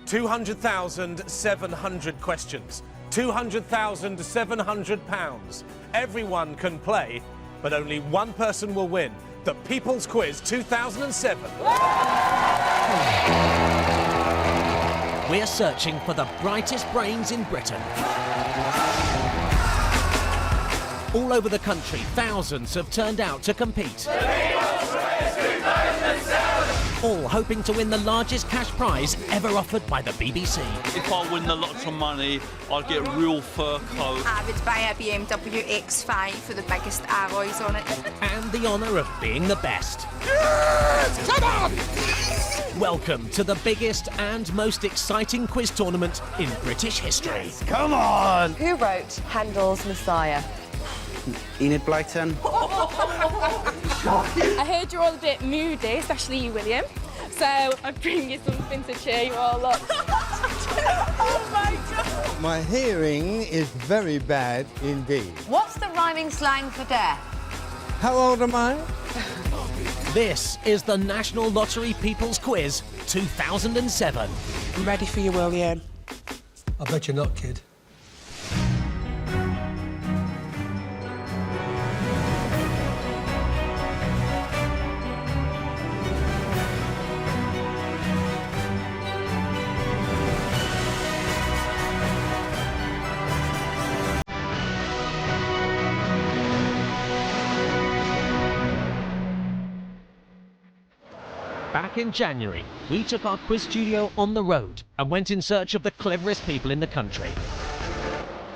200,700 questions. £200,700. Everyone can play, but only one person will win. The People's Quiz 2007. We're searching for the brightest brains in Britain. All over the country, thousands have turned out to compete. All hoping to win the largest cash prize ever offered by the BBC. If I win the Lotto money, I'd get a real fur coat. I would buy a BMW X5 with the biggest alloys on it. And the honour of being the best. Yes! Come on! Welcome to the biggest and most exciting quiz tournament in British history. Come on! Who wrote Handel's Messiah? Enid Blyton. I heard you're all a bit moody, especially you, William. So I bring you something to cheer you all up. Oh my God! My hearing is very bad indeed. What's the rhyming slang for deaf? How old am I? This is the National Lottery People's Quiz 2007. I'm ready for you, William. I bet you're not, kid. Back in January, we took our quiz studio on the road and went in search of the cleverest people in the country.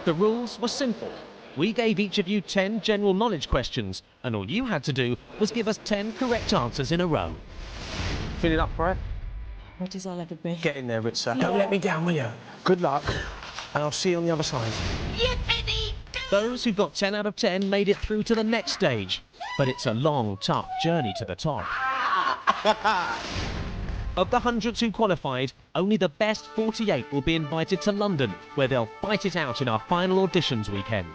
The rules were simple. We gave each of you 10 general knowledge questions, and all you had to do was give us 10 correct answers in a row. Feeling up for it? What does I'll ever be? Get in there, Ritzer. Don't let me down, will you? Good luck, and I'll see you on the other side. Those who got 10 out of 10 made it through to the next stage, but it's a long, tough journey to the top. Of the hundreds who qualified, only the best 48 will be invited to London, where they'll fight it out in our final auditions weekend.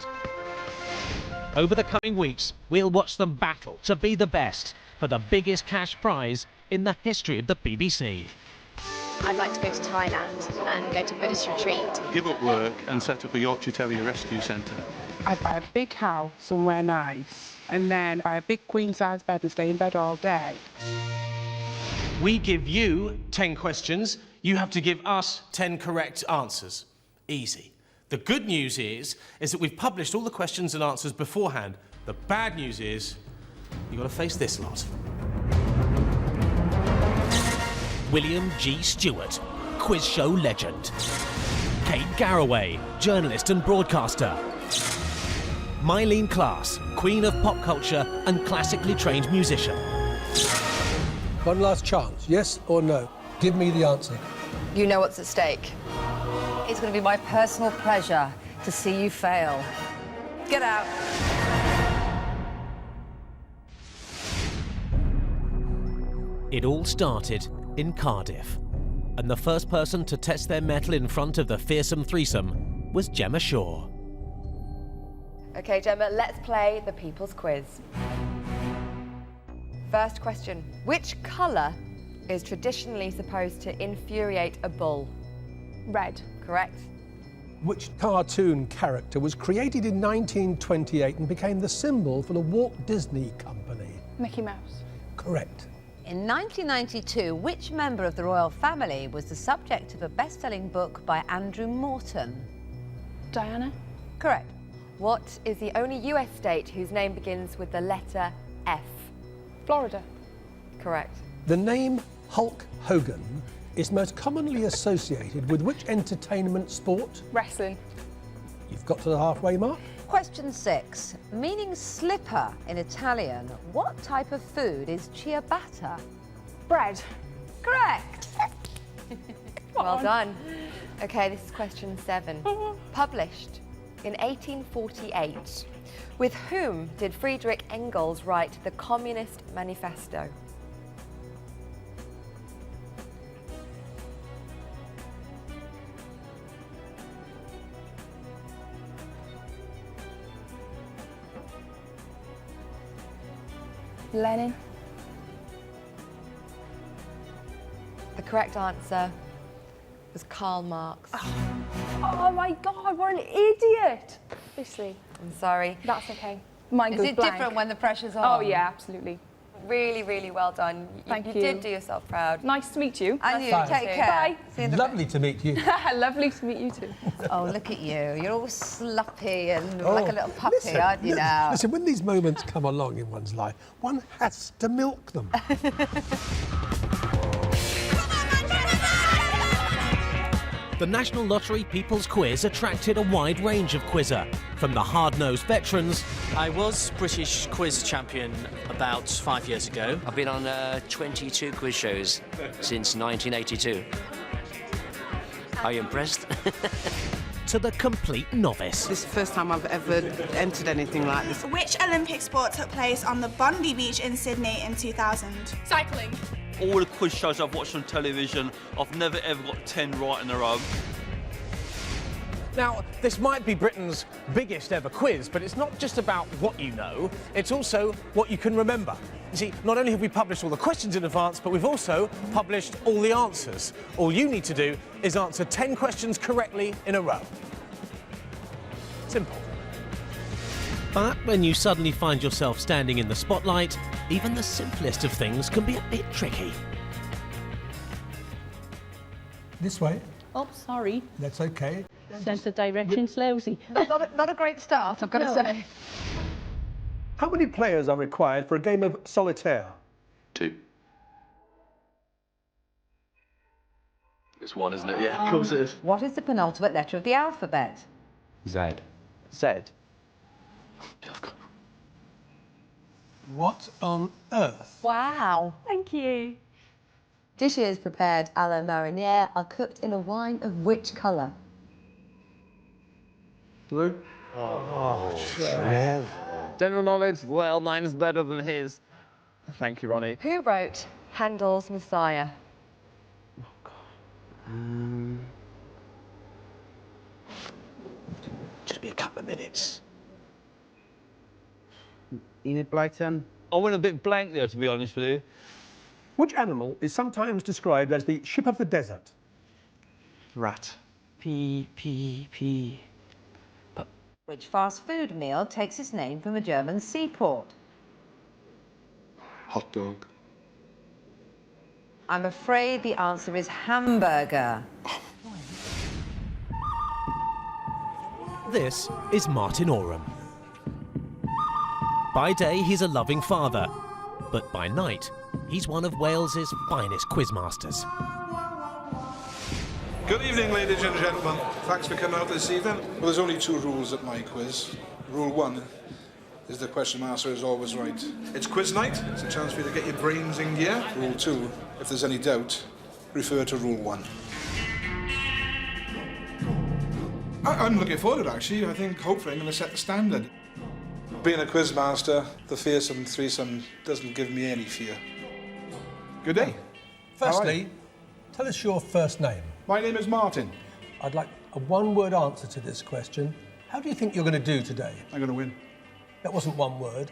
Over the coming weeks, we'll watch them battle to be the best for the biggest cash prize in the history of the BBC. I'd like to go to Thailand and go to Buddhist retreat. Give up work and set up a Yorkshire Terrier Rescue Centre. I'd buy a big house somewhere nice, and then buy a big queen-size bed and stay in bed all day. We give you 10 questions. You have to give us 10 correct answers. Easy. The good news is that we've published all the questions and answers beforehand. The bad news is you've got to face this lot. William G. Stewart, quiz show legend. Kate Garraway, journalist and broadcaster. Mylene Klass, queen of pop culture and classically trained musician. One last chance, yes or no? Give me the answer. You know what's at stake. It's going to be my personal pleasure to see you fail. Get out. It all started in Cardiff, and the first person to test their mettle in front of the fearsome threesome was Gemma Shaw. OK, Gemma, let's play the People's Quiz. First question. Which colour is traditionally supposed to infuriate a bull? Red. Correct. Which cartoon character was created in 1928 and became the symbol for the Walt Disney Company? Mickey Mouse. Correct. In 1992, which member of the royal family was the subject of a best-selling book by Andrew Morton? Diana. Correct. What is the only US state whose name begins with the letter F? Florida. Correct. The name Hulk Hogan is most commonly associated with which entertainment sport? Wrestling. You've got to the halfway mark. Question 6. Meaning slipper in Italian, what type of food is ciabatta? Bread. Correct. Well on. done. OK, this is question 7. Published in 1848. With whom did Friedrich Engels write the Communist Manifesto? Lenin. The correct answer was Karl Marx. Oh my God, what an idiot. Obviously. I'm sorry. That's okay. Mine Is goes it blank. different when the pressure's on? Oh yeah, absolutely. Really, really well done. Thank you. you. Did do yourself proud. Nice to meet you. And you, Bye. take care. Bye. See you in a Lovely to meet you. Lovely to meet you too. Oh, look at you. You're all sloppy and like a little puppy, aren't you now? Listen, when these moments come along in one's life, one has to milk them. The National Lottery People's Quiz attracted a wide range of quizzer, from the hard-nosed veterans. I was British quiz champion about 5 years ago. I've been on 22 quiz shows since 1982. Are you impressed? To the complete novice. This is the first time I've ever entered anything like this. Which Olympic sport took place on the Bondi Beach in Sydney in 2000? Cycling. All the quiz shows I've watched on television, I've never ever got 10 right in a row. Now, this might be Britain's biggest ever quiz, but it's not just about what you know, it's also what you can remember. You see, not only have we published all the questions in advance, but we've also published all the answers. All you need to do is answer 10 questions correctly in a row. Simple. But when you suddenly find yourself standing in the spotlight, even the simplest of things can be a bit tricky. This way. Oh, sorry. That's okay. Sense of direction, Slowsy. Not a great start, I've got to say. How many players are required for a game of solitaire? 2. It's 1, isn't it? Yeah, of course it is. What is the penultimate letter of the alphabet? Z. Z. What on earth? Wow. Thank you. Dishes prepared a la marinière are cooked in a wine of which colour? Blue. General knowledge, well, mine's better than his. Thank you, Ronnie. Who wrote Handel's Messiah? Just be a couple of minutes. Enid Blyton. I went a bit blank there, to be honest with you. Which animal is sometimes described as the ship of the desert? Rat. P. Which fast food meal takes its name from a German seaport? Hot dog. I'm afraid the answer is hamburger. This is Martin Oram. By day, he's a loving father, but by night, he's one of Wales's finest quizmasters. Good evening, ladies and gentlemen. Thanks for coming out this evening. Well, there's only 2 rules at my quiz. Rule 1 is the question master is always right. It's quiz night. It's a chance for you to get your brains in gear. Rule 2, if there's any doubt, refer to Rule 1. I'm looking forward to it, actually. I think, hopefully, I'm going to set the standard. Being a quiz master, the fearsome threesome doesn't give me any fear. Good day. Firstly, tell us your first name. My name is Martin. I'd like a one-word answer to this question. How do you think you're going to do today? I'm going to win. That wasn't one word.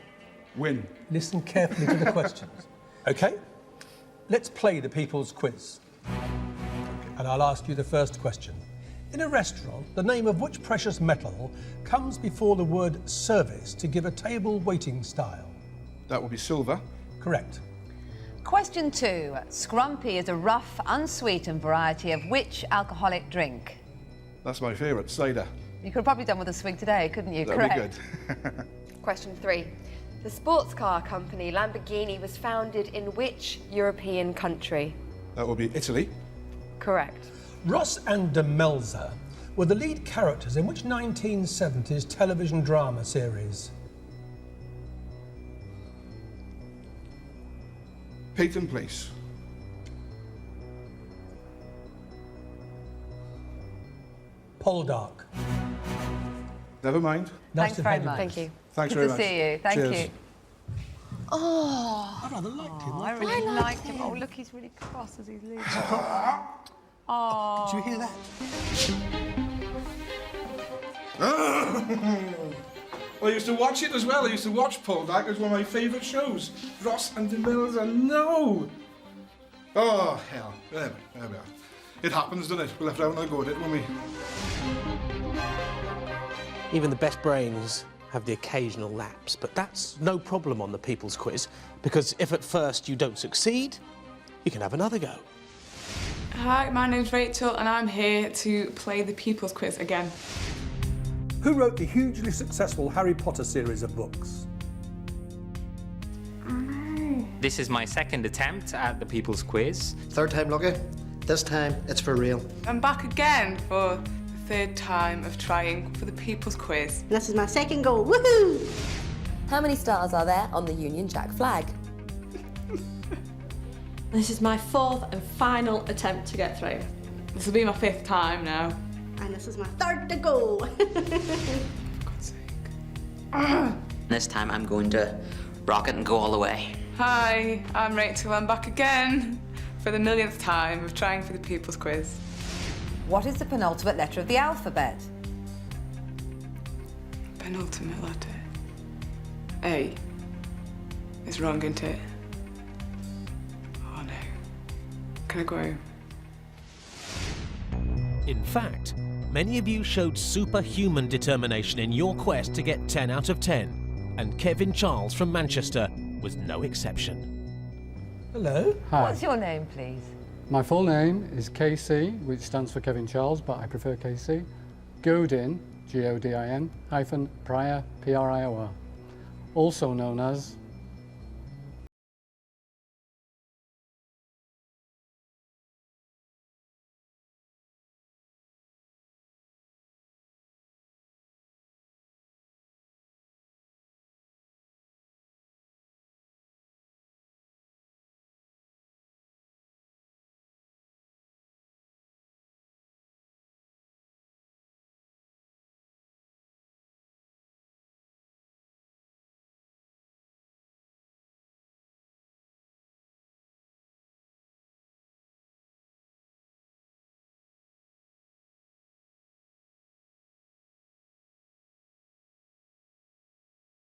Win. Listen carefully to the questions. OK? Let's play the people's quiz. And I'll ask you the first question. In a restaurant, the name of which precious metal comes before the word service to give a table waiting style? That would be silver. Correct. Question 2. Scrumpy is a rough, unsweetened variety of which alcoholic drink? That's my favourite, cider. You could have probably done with a swig today, couldn't you? That'd Correct. be good. Question 3. The sports car company Lamborghini was founded in which European country? That would be Italy. Correct. Ross and Demelza were the lead characters in which 1970s television drama series? Peyton Place. Poldark. Never mind. Thanks very much. Thank you. Thanks Good very to much. see you. Thank Cheers. you. Oh, I rather liked him. I really liked him. Oh, look, he's really cross as he's leaving. Oh. Did you hear that? Well, I used to watch it as well. I used to watch Poldark. It was one of my favourite shows. Ross and Demelza, no! Oh, hell. There we are. It happens, doesn't it? We'll have to have another go at it, won't we? Even the best brains have the occasional lapse, but that's no problem on the People's Quiz, because if at first you don't succeed, you can have another go. Hi, my name's Rachel and I'm here to play the People's Quiz again. Who wrote the hugely successful Harry Potter series of books? This is my second attempt at the People's Quiz. Third time lucky. This time, it's for real. I'm back again for the third time of trying for the People's Quiz. This is my second goal. Woohoo! How many stars are there on the Union Jack flag? This is my fourth and final attempt to get through. This will be my fifth time now. And this is my third to go. God's sake. This time I'm going to rock it and go all the way. Hi, I'm Rachel. I'm back again for the millionth time of trying for the People's Quiz. What is the penultimate letter of the alphabet? Penultimate letter. A. It's wrong, isn't it? Oh no. Can I go home? In fact, many of you showed superhuman determination in your quest to get 10 out of 10, and Kevin Charles from Manchester was no exception. Hello. Hi. What's your name, please? My full name is KC, which stands for Kevin Charles, but I prefer KC. Godin, Godin, hyphen Prior, Prior. Also known as...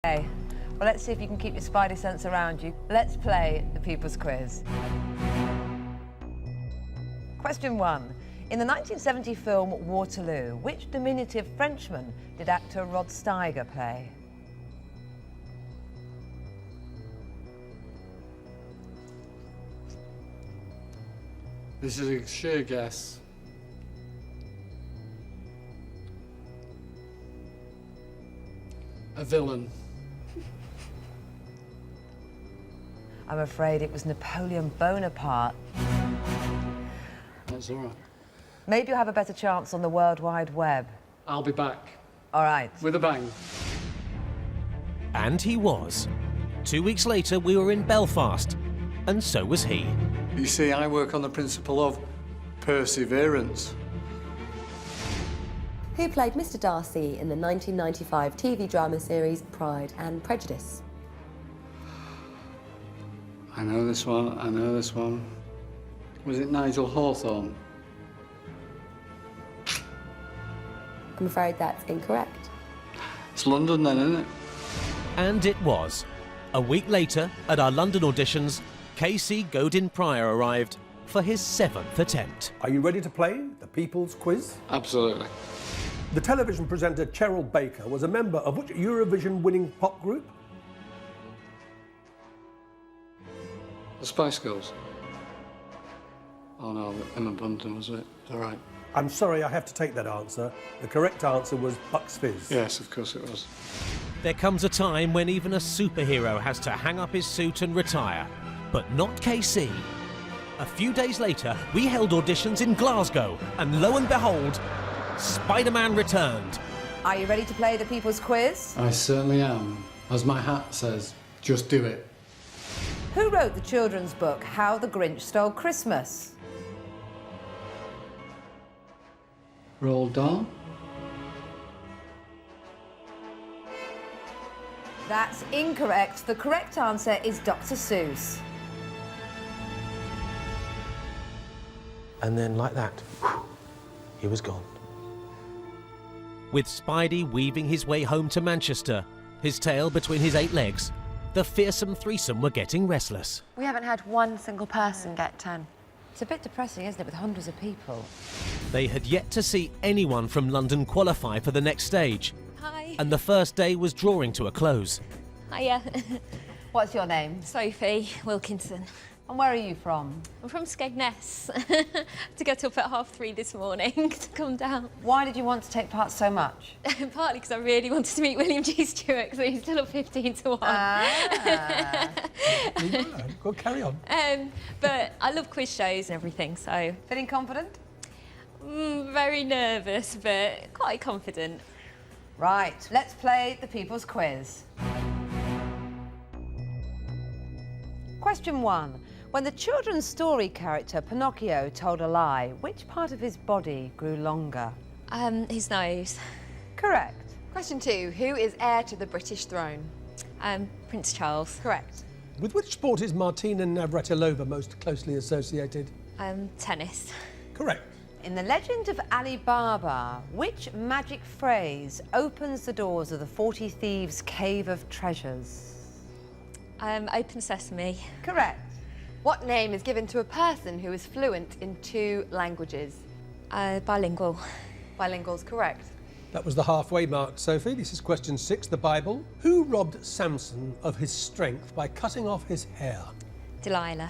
Okay, well, let's see if you can keep your spidey sense around you. Let's play the People's Quiz. Question 1. In the 1970 film Waterloo, which diminutive Frenchman did actor Rod Steiger play? This is a sheer guess. A villain. I'm afraid it was Napoleon Bonaparte. That's all right. Maybe you'll have a better chance on the World Wide Web. I'll be back. All right. With a bang. And he was. 2 weeks later, we were in Belfast, and so was he. You see, I work on the principle of perseverance. Who played Mr. Darcy in the 1995 TV drama series Pride and Prejudice? I know this one, I know this one. Was it Nigel Hawthorne? I'm afraid that's incorrect. It's London then, isn't it? And it was. A week later, at our London auditions, KC Goden-Prior arrived for his 7th attempt. Are you ready to play the People's Quiz? Absolutely. The television presenter Cheryl Baker was a member of which Eurovision-winning pop group? The Spice Girls. Oh no, Emma Bunton was it? All right. I'm sorry, I have to take that answer. The correct answer was Bucks Fizz. Yes, of course it was. There comes a time when even a superhero has to hang up his suit and retire. But not KC. A few days later, we held auditions in Glasgow, and lo and behold, Spider-Man returned. Are you ready to play the People's Quiz? I certainly am. As my hat says, just do it. Who wrote the children's book How the Grinch Stole Christmas? Roald Dahl. That's incorrect. The correct answer is Dr. Seuss. And then, like that, he was gone. With Spidey weaving his way home to Manchester, his tail between his 8 legs, the fearsome threesome were getting restless. We haven't had one single person get 10. It's a bit depressing, isn't it, with hundreds of people? They had yet to see anyone from London qualify for the next stage. Hi. And the first day was drawing to a close. Hiya. What's your name? Sophie Wilkinson. And where are you from? I'm from Skegness. To get up at 3:30 this morning to come down. Why did you want to take part so much? Partly because I really wanted to meet William G. Stewart, because he's still up 15-1. Go carry on. But I love quiz shows and everything, so... Feeling confident? Very nervous, but quite confident. Right, let's play the People's Quiz. Question 1. When the children's story character Pinocchio told a lie, which part of his body grew longer? His nose. Correct. Question 2. Who is heir to the British throne? Prince Charles. Correct. With which sport is Martina Navratilova most closely associated? Tennis. Correct. In the legend of Ali Baba, which magic phrase opens the doors of the 40 Thieves' Cave of Treasures? Open Sesame. Correct. What name is given to a person who is fluent in 2 languages? Bilingual. Bilingual's correct. That was the halfway mark, Sophie. This is question 6, the Bible. Who robbed Samson of his strength by cutting off his hair? Delilah.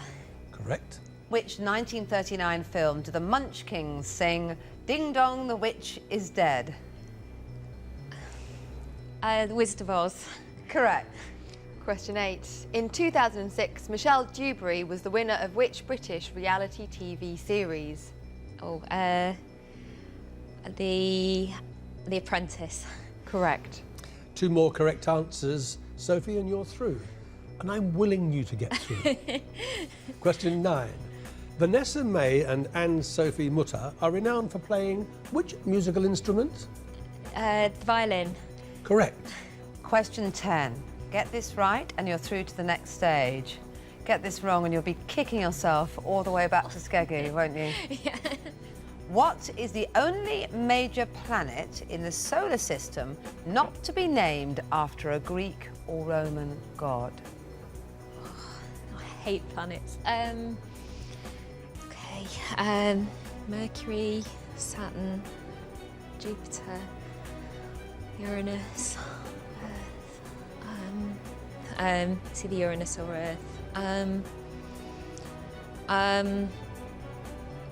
Correct. Which 1939 film do the Munchkins sing Ding Dong, the Witch is Dead? The Wizard of Oz. Correct. Question 8. In 2006, Michelle Dewberry was the winner of which British reality TV series? Oh, The Apprentice. Correct. 2 more correct answers, Sophie, and you're through. And I'm willing you to get through. Question 9. Vanessa May and Anne-Sophie Mutter are renowned for playing which musical instrument? The violin. Correct. Question 10. Get this right and you're through to the next stage. Get this wrong and you'll be kicking yourself all the way back to Skeggy, won't you? Yeah. What is the only major planet in the solar system not to be named after a Greek or Roman god? I hate planets. Okay. Mercury, Saturn, Jupiter, Uranus, Earth. It's either Uranus or Earth.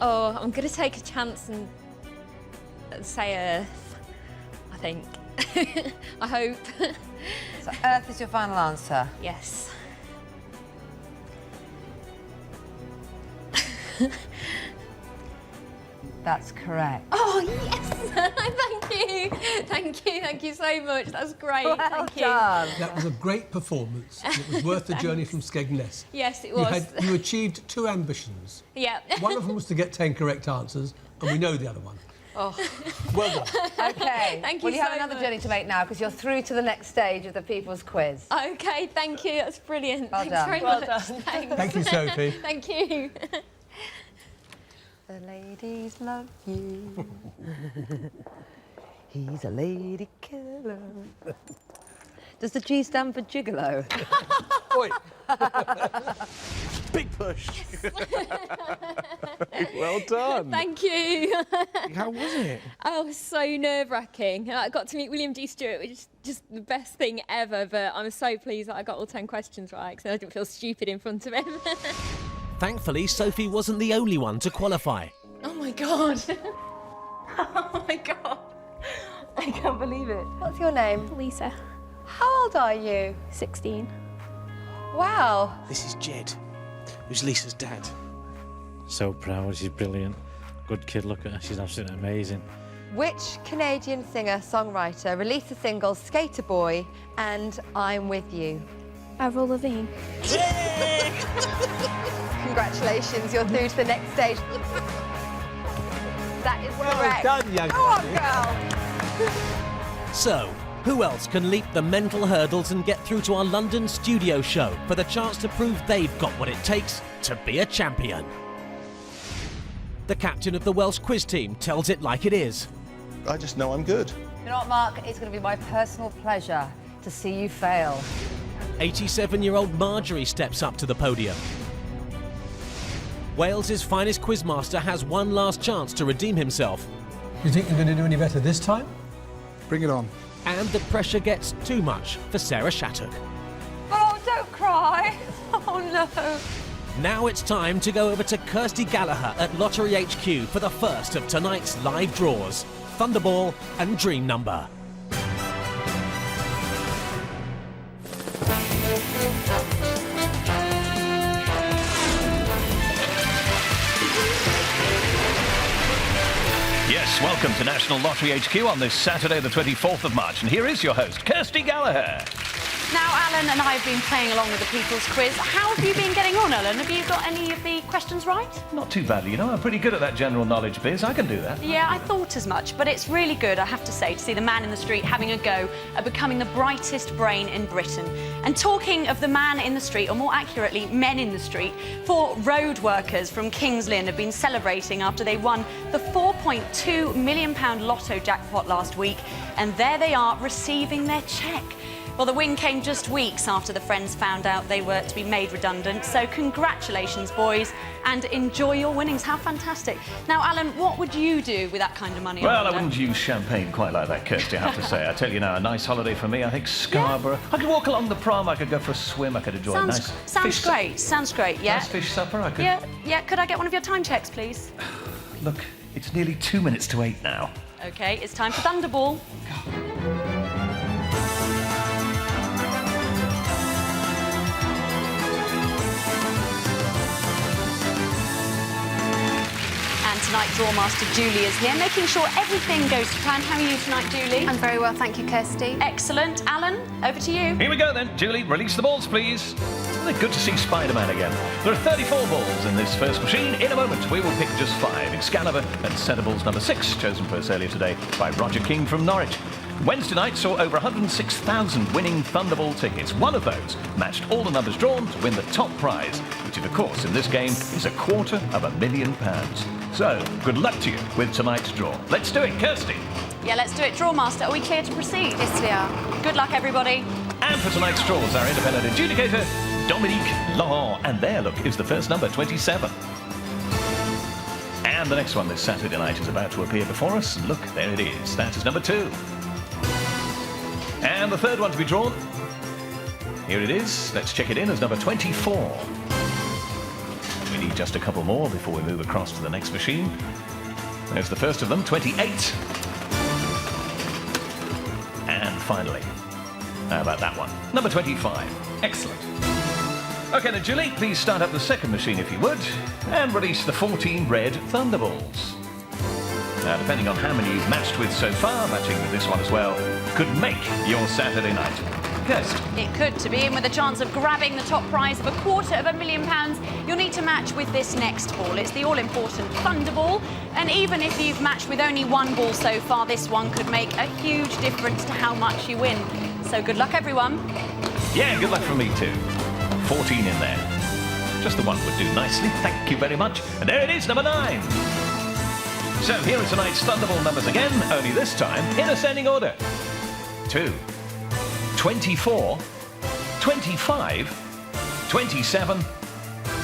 Oh, I'm gonna take a chance and say Earth, I think. I hope. So Earth is your final answer? Yes. That's correct. Oh, yes! Thank you so much. That's great. Well Thank you. done. That was a great performance. It was worth the journey from Skegness. Yes, it was. You achieved 2 ambitions. Yeah. One of them was to get 10 correct answers, and we know the other one. Oh. Well done. OK. Thank you well, you have so another much. journey to make now because you're through to the next stage of the People's Quiz. OK, thank you. That's brilliant. Well Thanks done. very Well much. done. Thanks. Thank you, Sophie. Thank you. The ladies love you. He's a lady killer. Does the G stand for gigolo? Oi. Big push. Well done. Thank you. How was it? Oh, it was so nerve-wracking. I got to meet William G. Stewart, which is just the best thing ever, but I'm so pleased that I got all 10 questions right, because I didn't feel stupid in front of him. Thankfully, Sophie wasn't the only one to qualify. Oh my God. Oh my God. I can't believe it. What's your name? Lisa. How old are you? 16. Wow. This is Jed, who's Lisa's dad. So proud, she's brilliant. Good kid, look at her, she's absolutely amazing. Which Canadian singer-songwriter released the singles Skater Boy and I'm With You? Avril Lavigne. Congratulations, you're through to the next stage. That is correct. Well done, young Go on, lady. girl. So, who else can leap the mental hurdles and get through to our London studio show for the chance to prove they've got what it takes to be a champion? The captain of the Welsh quiz team tells it like it is. I just know I'm good. You know what, Mark? It's going to be my personal pleasure to see you fail. 87-year-old Marjorie steps up to the podium. Wales's finest quizmaster has one last chance to redeem himself. You think you're going to do any better this time? Bring it on. And the pressure gets too much for Sarah Shattuck. Oh, don't cry. Oh, no. Now it's time to go over to Kirsty Gallagher at Lottery HQ for the first of tonight's live draws, Thunderball and Dream Number. Yes, welcome to National Lottery HQ on this Saturday, the 24th of March. And here is your host, Kirsty Gallagher. Now, Alan and I have been playing along with the People's Quiz. How have you been getting on, Alan? Have you got any of the questions right? Not too badly, you know. I'm pretty good at that general knowledge biz. I can do that. Yeah, I thought as much, but it's really good, I have to say, to see the man in the street having a go at becoming the brightest brain in Britain. And talking of the man in the street, or more accurately, men in the street, 4 road workers from Kings Lynn have been celebrating after they won the £4.2 million Lotto jackpot last week, and there they are receiving their cheque. Well, the win came just weeks after the Friends found out they were to be made redundant. So congratulations, boys, and enjoy your winnings. How fantastic. Now, Alan, what would you do with that kind of money? Well, I wouldn't use champagne quite like that, Kirsty, I have to say. I tell you now, a nice holiday for me. I think Scarborough. Yeah. I could walk along the prom. I could go for a swim. I could enjoy a nice Sounds great. Sounds great, yeah. Nice fish supper. I could... Yeah. Could I get one of your time checks, please? Look, it's nearly 2 minutes to 8 now. OK, it's time for Thunderball. Tonight, Drawmaster Julie is here, making sure everything goes to plan. How are you tonight, Julie? I'm very well, thank you, Kirsty. Excellent. Alan, over to you. Here we go then. Julie, release the balls, please. Well, good to see Spider-Man again. There are 34 balls in this first machine. In a moment, we will pick just 5. Excalibur and centre balls number 6, chosen for us earlier today by Roger King from Norwich. Wednesday night saw over 106,000 winning Thunderball tickets. One of those matched all the numbers drawn to win the top prize, which, of course, in this game is £250,000. So, good luck to you with tonight's draw. Let's do it, Kirsty. Yeah, let's do it. Drawmaster, are we clear to proceed? Yes, we are. Good luck, everybody. And for tonight's draws, our independent adjudicator, Dominique Laurent. And there, look, is the first number, 27. And the next one this Saturday night is about to appear before us. And look, there it is. That is number 2. And the third one to be drawn. Here it is. Let's check it in as number 24. We need just a couple more before we move across to the next machine. There's the first of them, 28. And finally, how about that one? Number 25. Excellent. OK then, Julie, please start up the second machine if you would, and release the 14 red Thunderballs. Now, depending on how many you've matched with so far, matching with this one as well, could make your Saturday night. Kirsty. It could. To be in with a chance of grabbing the top prize of £250,000, you'll need to match with this next ball. It's the all-important Thunderball, and even if you've matched with only one ball so far, this one could make a huge difference to how much you win. So good luck, everyone. Yeah, good luck from me too. 14 in there. Just the one would do nicely. Thank you very much. And there it is, number 9. So here are tonight's Thunderball numbers again, only this time in ascending order. 2, 24, 25, 27,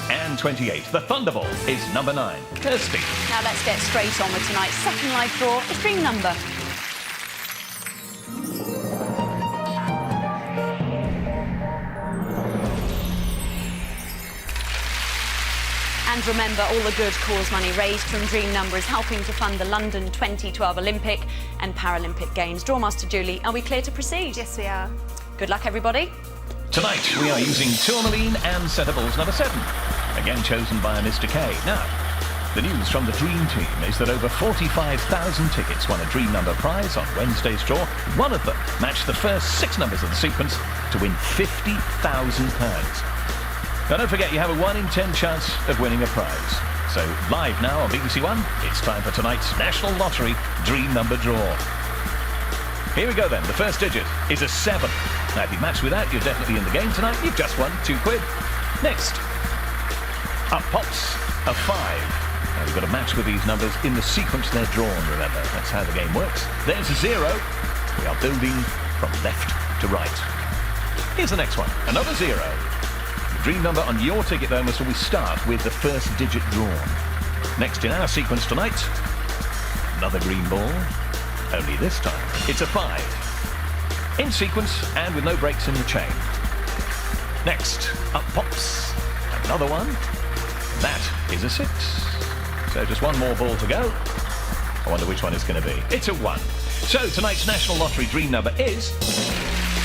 and 28. The Thunderball is number 9. Kirsty. Now let's get straight on with tonight's second live draw. It's Dream Number. And remember, all the good cause money raised from Dream Number is helping to fund the London 2012 Olympic and Paralympic Games. Drawmaster Julie, are we clear to proceed? Yes, we are. Good luck, everybody. Tonight, we are using Tourmaline and centre balls number 7, again chosen by Mr. K. Now, the news from the Dream Team is that over 45,000 tickets won a Dream Number prize on Wednesday's draw. One of them matched the first 6 numbers of the sequence to win £50,000. Now, don't forget, you have a 1 in 10 chance of winning a prize. So, live now on BBC One, it's time for tonight's National Lottery Dream Number draw. Here we go then. The first digit is a 7. Now, if you match with that, you're definitely in the game tonight. You've just won £2. Next, up pops a 5. Now, you've got to match with these numbers in the sequence they're drawn, remember. That's how the game works. There's a 0. We are building from left to right. Here's the next one. Another 0. The dream number on your ticket, though, must always start with the first digit drawn. Next in our sequence tonight, another green ball, only this time it's a 5. In sequence and with no breaks in the chain. Next, up pops another one. That is a 6. So just one more ball to go. I wonder which one it's going to be. It's a 1. So tonight's National Lottery dream number is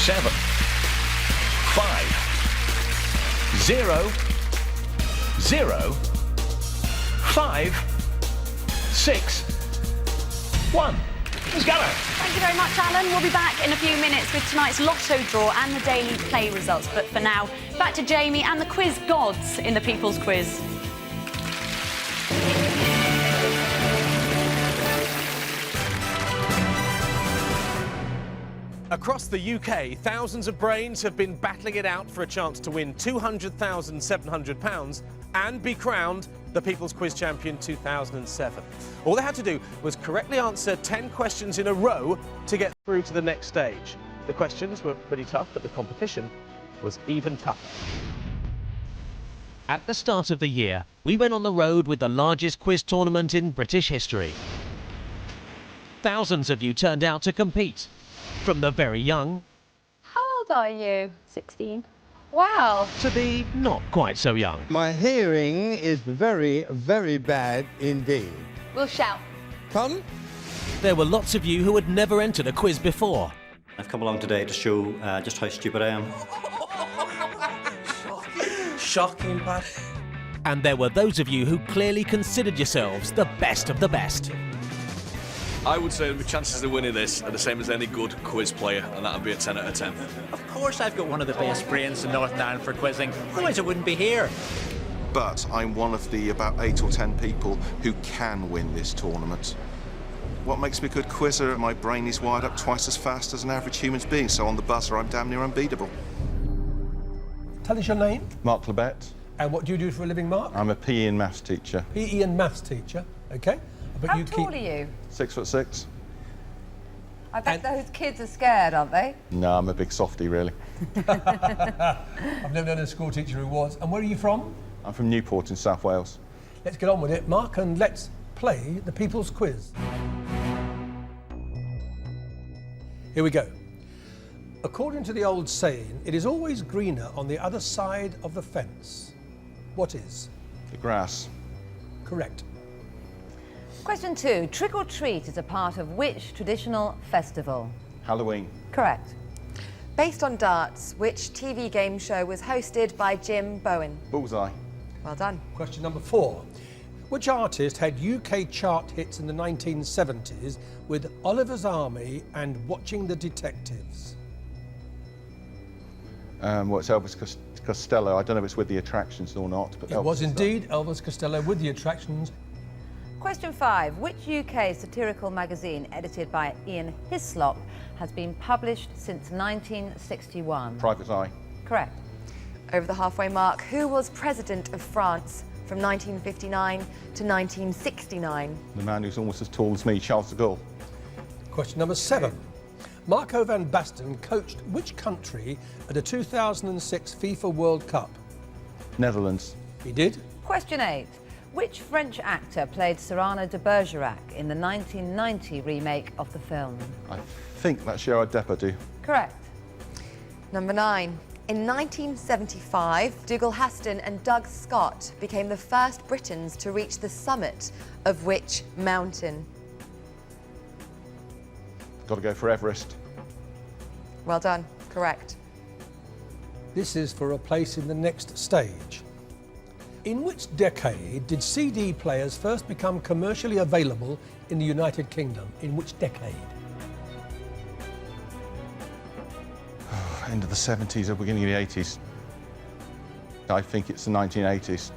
7, 5, 0, 0, 5, 6, 1. Let's go. Thank you very much, Alan. We'll be back in a few minutes with tonight's Lotto draw and the daily play results. But for now, back to Jamie and the quiz gods in the People's Quiz. Across the UK, thousands of brains have been battling it out for a chance to win £200,700 and be crowned the People's Quiz Champion 2007. All they had to do was correctly answer 10 questions in a row to get through to the next stage. The questions were pretty tough, but the competition was even tougher. At the start of the year, we went on the road with the largest quiz tournament in British history. Thousands of you turned out to compete. From the very young... How old are you? 16. Wow. ...to the not quite so young. My hearing is very, very bad indeed. We'll shout. Pardon? There were lots of you who had never entered a quiz before. I've come along today to show just how stupid I am. Shocking, Pat. And there were those of you who clearly considered yourselves the best of the best. I would say the chances of winning this are the same as any good quiz player, and that would be a 10 out of 10. Of course I've got one of the best brains in Northern Ireland for quizzing, otherwise I wouldn't be here. But I'm one of the about 8 or 10 people who can win this tournament. What makes me a good quizzer? My brain is wired up twice as fast as an average human being, so on the buzzer I'm damn near unbeatable. Tell us your name. Mark Lebet. And what do you do for a living, Mark? I'm a PE and maths teacher. PE and maths teacher, OK. But How tall are you? 6'6". I bet those kids are scared, aren't they? No, I'm a big softie, really. I've never known a school teacher who was. And where are you from? I'm from Newport in South Wales. Let's get on with it, Mark, and let's play the People's Quiz. Here we go. According to the old saying, it is always greener on the other side of the fence. What is? The grass. Correct. Question 2. Trick or treat is a part of which traditional festival? Halloween. Correct. Based on darts, which TV game show was hosted by Jim Bowen? Bullseye. Well done. Question number 4. Which artist had UK chart hits in the 1970s with Oliver's Army and Watching the Detectives? Well, it's Elvis Costello. I don't know if it's with the Attractions or not, but It was indeed Elvis Costello with the Attractions. Question 5. Which UK satirical magazine edited by Ian Hislop has been published since 1961? Private Eye. Correct. Over the halfway mark, who was president of France from 1959 to 1969? The man who's almost as tall as me, Charles de Gaulle. Question number 7. Marco van Basten coached which country at the 2006 FIFA World Cup? Netherlands. He did. Question 8. Which French actor played Cyrano de Bergerac in the 1990 remake of the film? I think that's Gerard Depardieu. Correct. Number 9. In 1975, Dougal Haston and Doug Scott became the first Britons to reach the summit of which mountain? Got to go for Everest. Well done. Correct. This is for a place in the next stage. In which decade did CD players first become commercially available in the United Kingdom? In which decade? End of the 70s or beginning of the 80s. I think it's the 1980s.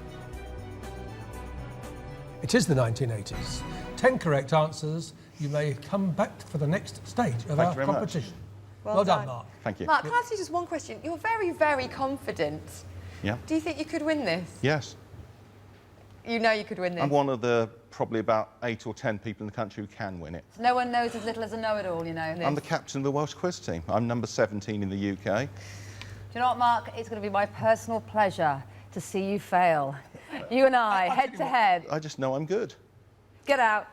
It is the 1980s. 10 correct answers. You may come back for the next stage of our competition. Well done, Mark. Thank you. Mark, can I ask you just one question? You're very, very confident. Yeah. Do you think you could win this? Yes. You know you could win this? I'm one of the probably about 8 or 10 people in the country who can win it. No one knows as little as a know-it-all, you know. I'm the captain of the Welsh quiz team. I'm number 17 in the UK. you know what, Mark? It's going to be my personal pleasure to see you fail. You and I, head to head. I just know I'm good. Get out.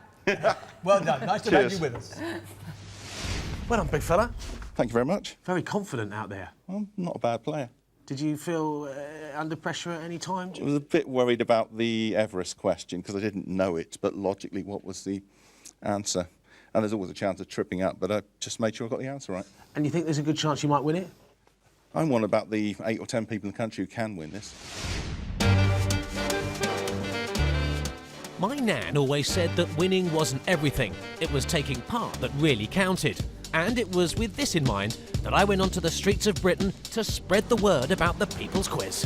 Well done. Nice to have you with us. Well done, big fella. Thank you very much. Very confident out there. Well, not a bad player. Did you feel under pressure at any time? I was a bit worried about the Everest question because I didn't know it, but logically, what was the answer? And there's always a chance of tripping up, but I just made sure I got the answer right. And you think there's a good chance you might win it? I'm one about the 8 or 10 people in the country who can win this. My nan always said that winning wasn't everything. It was taking part that really counted. And it was with this in mind that I went onto the streets of Britain to spread the word about the People's Quiz.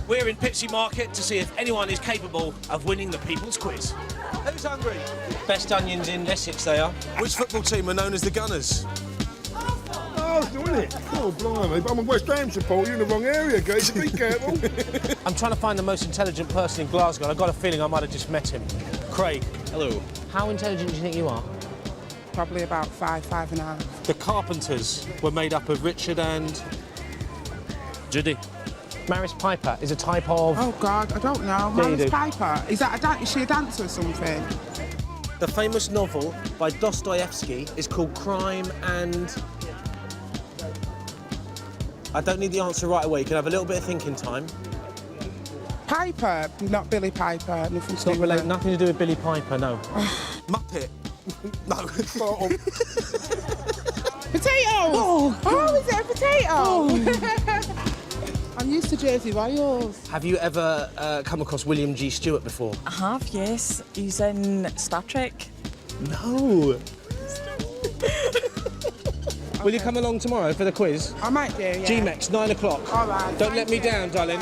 We're in Pitsea Market to see if anyone is capable of winning the People's Quiz. Who's hungry? Best onions in Essex, they are. Which football team are known as the Gunners? Arsenal, isn't it? Oh, blimey. I'm a West Ham supporter. You're in the wrong area, Geezer. Be careful. I'm trying to find the most intelligent person in Glasgow, and I've got a feeling I might have just met him. Craig. Hello. How intelligent do you think you are? Probably about 5.5. The Carpenters were made up of Richard and... Judy. Maris Piper is a type of... Oh, God, I don't know. Yeah, you Maris do. Piper? Is she a dancer or something? The famous novel by Dostoevsky is called Crime and... I don't need the answer right away. You can have a little bit of thinking time. Piper, not Billy Piper. Nothing to do with her. Nothing to do with Billy Piper, no. Muppet. No. Potatoes! Oh, is it a potato? I'm used to Jersey Royals. Have you ever come across William G. Stewart before? I have, yes. He's in Star Trek. No. Will you come along tomorrow for the quiz? I might do, yeah. GMEX, 9 o'clock. All right. Don't let me down, darling.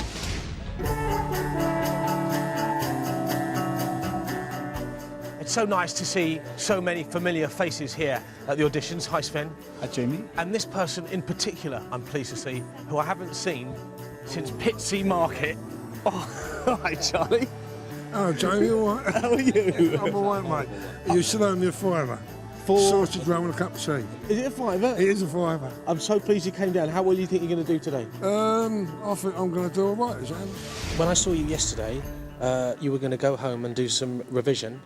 It's so nice to see so many familiar faces here at the auditions. Hi, Sven. Hi, Jamie. And this person in particular, I'm pleased to see, who I haven't seen since Pitsea Market. Oh, hi, Charlie. Oh, Jamie, all right? How are you? I'm all right, mate. You should owe me a fiver. Sausage roll and a cup of tea. Is it a fiver? It is a fiver. I'm so pleased you came down. How well do you think you're going to do today? I think I'm going to do all right, Jamie. When I saw you yesterday, you were going to go home and do some revision.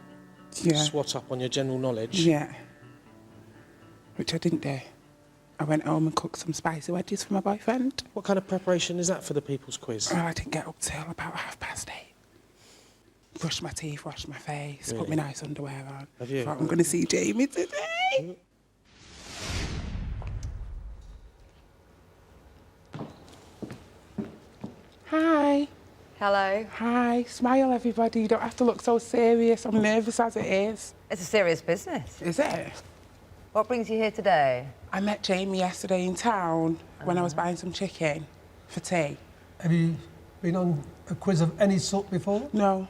Yeah. Swat up on your general knowledge. Yeah. Which I didn't do. I went home and cooked some spicy wedges for my boyfriend. What kind of preparation is that for the People's Quiz? Oh, I didn't get up till about 8:30. Brushed my teeth, washed my face, Really? put my nice underwear on. Have you? Thought I'm going to see Jamie today. Hi. Hello. Hi. Smile, everybody. You don't have to look so serious. I'm nervous as it is. It's a serious business. Is it? What brings you here today? I met Jamie yesterday in town when I was buying some chicken for tea. Have you been on a quiz of any sort before? No.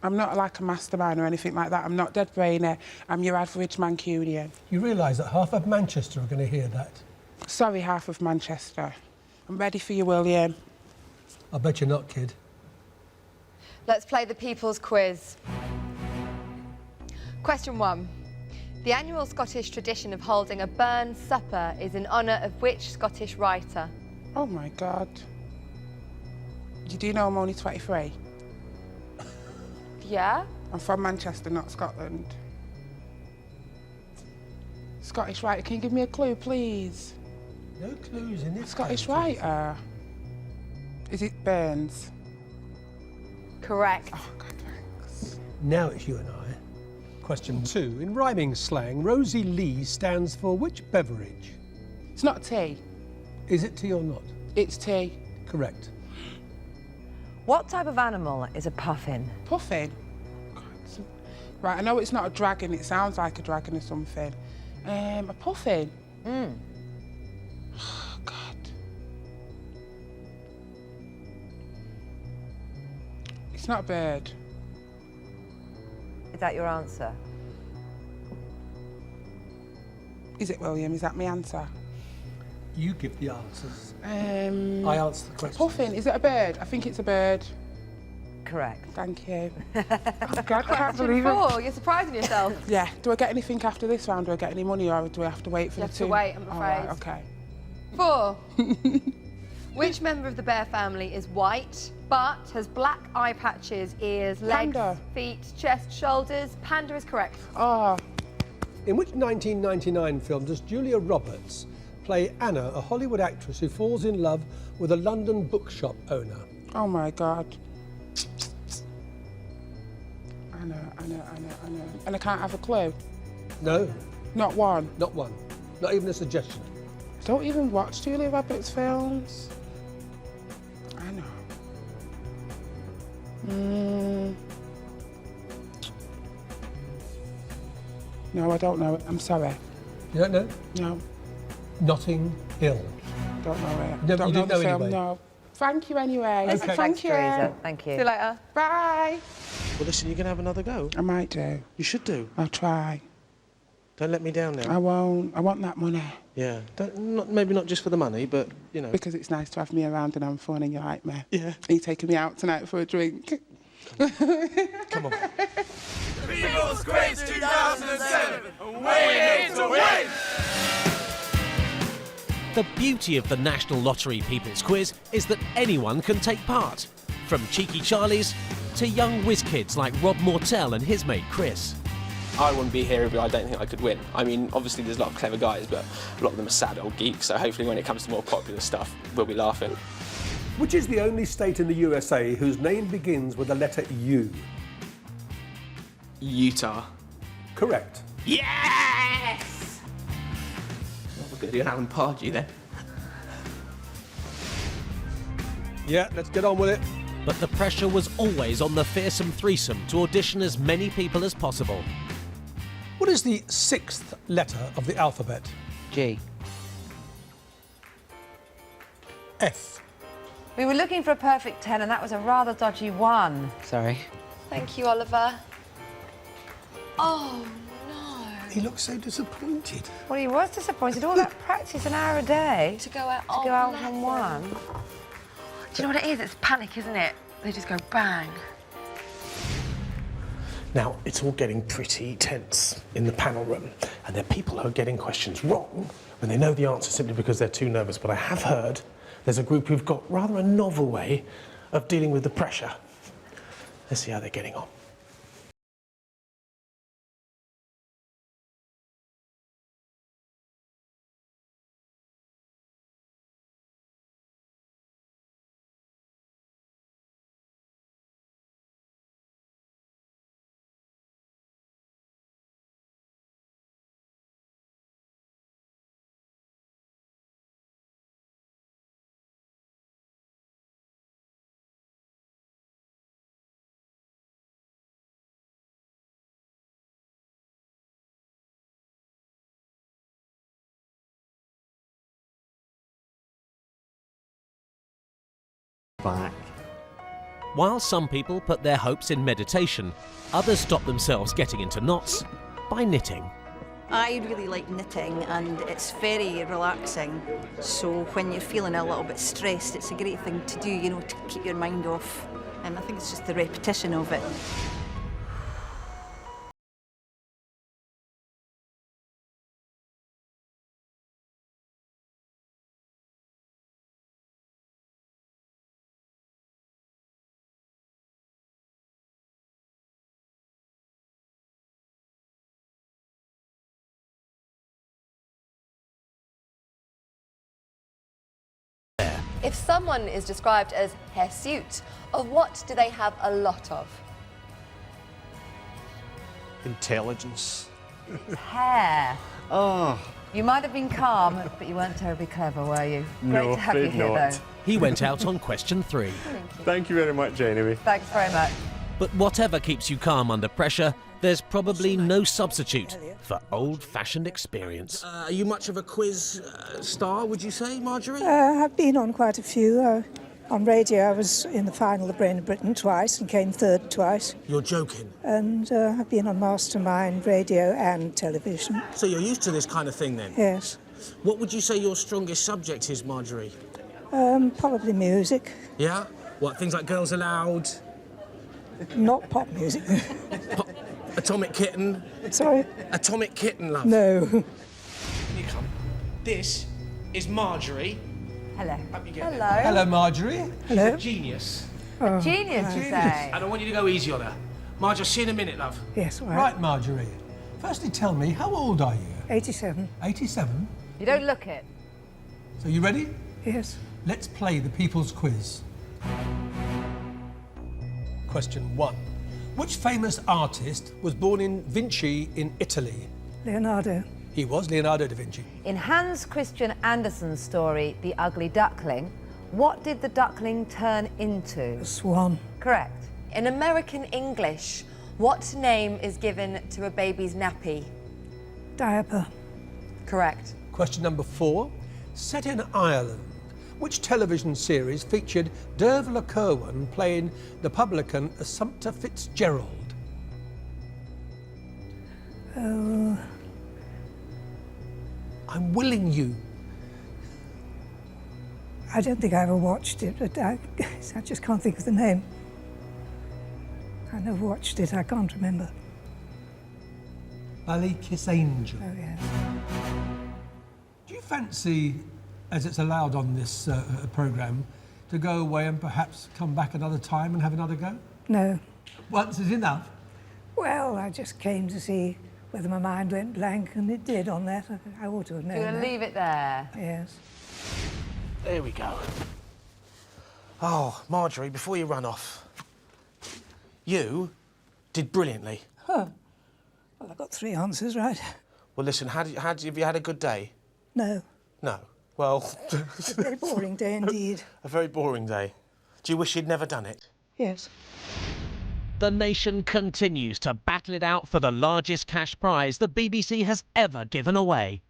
I'm not like a mastermind or anything like that. I'm not dead brainer. I'm your average Mancunian. You realise that half of Manchester are going to hear that? Sorry, half of Manchester. I'm ready for you, William. I bet you're not, kid. Let's play the People's Quiz. Question 1. The annual Scottish tradition of holding a burn supper is in honour of which Scottish writer? Oh, my God. You do know I'm only 23? Yeah? I'm from Manchester, not Scotland. Scottish writer, can you give me a clue, please? No clues in this. Scottish writer. Is it Burns? Correct. Oh, God, thanks. Now it's you and I. Question 2. In rhyming slang, Rosie Lee stands for which beverage? It's not tea. Is it tea or not? It's tea. Correct. What type of animal is a puffin? Puffin? God, right, I know it's not a dragon. It sounds like a dragon or something. A puffin? Oh, God. It's not a bird. Is that your answer? Is it, William? Is that my answer? You give the answers. I answer the question. Puffin, is it a bird? I think it's a bird. Correct. Thank you. Oh, God, I can't believe Question 4. it. You're surprising yourself. Yeah. Do I get anything after this round? Do I get any money or do I have to wait for You the have two? to wait, I'm All afraid. right, okay. 4. Which member of the bear family is white, but has black eye patches, ears, legs, Panda. feet, chest, shoulders? Panda is correct. Oh. In which 1999 film does Julia Roberts play Anna, a Hollywood actress who falls in love with a London bookshop owner? Oh my God. I know. And I can't have a clue. No. Not one. Not one. Not even a suggestion. Don't even watch Julia Roberts films. I know. No, I don't know it. I'm sorry. You don't know? No. Notting Hill. Don't know it. No, don't you didn't the know film, anyway. no. Thank you anyway. Okay. Thank Thanks, you. Teresa. Thank you. See you later. Bye. Well, listen, you're going to have another go. I might do. You should do. I'll try. Don't let me down now. I won't. I want that money. Yeah. Maybe not just for the money, but, you know. Because it's nice to have me around and I'm fun and you like me. Yeah. Are you taking me out tonight for a drink? Come on. People's Quiz 2007, weighing in to win! The beauty of the National Lottery People's Quiz is that anyone can take part. From cheeky Charlies to young whiz kids like Rob Mortell and his mate Chris. I wouldn't be here if I don't think I could win. I mean, obviously there's a lot of clever guys, but a lot of them are sad old geeks, so hopefully when it comes to more popular stuff, we'll be laughing. Which is the only state in the USA whose name begins with the letter U? Utah. Correct. Yes! We're going to do an Alan Pardew then. Yeah, let's get on with it. But the pressure was always on the fearsome threesome to audition as many people as possible. What is the 6th letter of the alphabet? G. F. We were looking for a perfect 10 and that was a rather dodgy 1. Sorry. Thank you, Oliver. Oh, no. He looks so disappointed. Well, he was disappointed. All that practice, an hour a day. To go out, on 1. Do you know what it is? It's panic, isn't it? They just go bang. Now, it's all getting pretty tense in the panel room, and there are people who are getting questions wrong when they know the answer simply because they're too nervous. But I have heard there's a group who've got rather a novel way of dealing with the pressure. Let's see how they're getting on. Back. While some people put their hopes in meditation, others stop themselves getting into knots by knitting. I really like knitting and it's very relaxing. So when you're feeling a little bit stressed, it's a great thing to do, you know, to keep your mind off. And I think it's just the repetition of it. If someone is described as hirsute, of what do they have a lot of? Intelligence. Hair. Oh. You might have been calm, but you weren't terribly clever, were you? Great to have you here, though. He went out on question 3. Thank you very much, anyway. Thanks very much. But whatever keeps you calm under pressure, there's probably no substitute for old-fashioned experience. Are you much of a quiz star, would you say, Marjorie? I've been on quite a few. On radio, I was in the final of Brain of Britain twice and came third twice. You're joking. And I've been on Mastermind radio and television. So you're used to this kind of thing, then? Yes. What would you say your strongest subject is, Marjorie? Probably music. Yeah? What, things like Girls Aloud? Not pop music. Atomic Kitten? Sorry? Atomic Kitten, love. No. Here you come. This is Marjorie Hello. Hello. Hello, Marjorie. Hello. A genius. A genius, you say? And I want you to go easy on her. Marge, I'll see you in a minute, love. Yes, all right. Right, Marjorie. Firstly, tell me, how old are you? 87. 87? You don't look it. So you ready? Yes. Let's play the People's Quiz. Question 1. Which famous artist was born in Vinci in Italy? Leonardo. He was Leonardo da Vinci. In Hans Christian Andersen's story, The Ugly Duckling, what did the duckling turn into? A swan. Correct. In American English, what name is given to a baby's nappy? Diaper. Correct. Question number 4. Set in Ireland, which television series featured Dervla Kirwan playing the publican Assumpta Fitzgerald? Oh. I'm willing you. I don't think I ever watched it, but I just can't think of the name. I never watched it, I can't remember. Ballykiss Angel. Oh, yes. Do you fancy, as it's allowed on this programme, to go away and perhaps come back another time and have another go? No. Once is enough? Well, I just came to see whether my mind went blank, and it did on that. I ought to have known You're going to that. leave it there? Yes. There we go. Oh, Marjorie, before you run off, you did brilliantly. Huh. Well, I got 3 answers right. Well, listen, have you had a good day? No. No. Well... It's a very boring day indeed. A very boring day. Do you wish you'd never done it? Yes. The nation continues to battle it out for the largest cash prize the BBC has ever given away.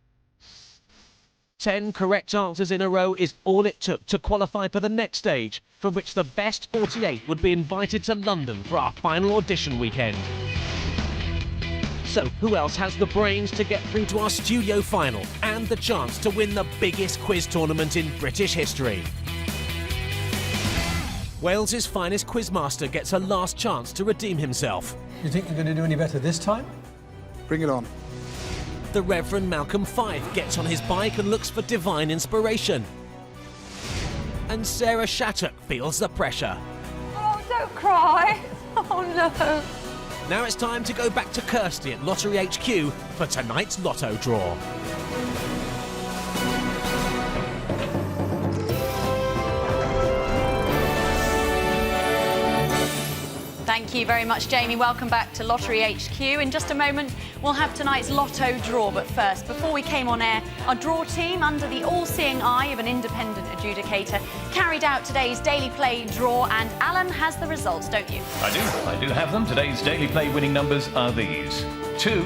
10 correct answers in a row is all it took to qualify for the next stage, from which the best 48 would be invited to London for our final audition weekend. So, who else has the brains to get through to our studio final and the chance to win the biggest quiz tournament in British history? Wales's finest quizmaster gets a last chance to redeem himself. You think you're going to do any better this time? Bring it on. The Reverend Malcolm 5 gets on his bike and looks for divine inspiration. And Sarah Shattuck feels the pressure. Oh, don't cry. Oh, no. Now it's time to go back to Kirsty at Lottery HQ for tonight's Lotto draw. Thank you very much, Jamie. Welcome back to Lottery HQ. In just a moment, we'll have tonight's Lotto draw. But first, before we came on air, our draw team, under the all-seeing eye of an independent adjudicator, carried out today's Daily Play draw, and Alan has the results, don't you? I do have them. Today's Daily Play winning numbers are these: 2,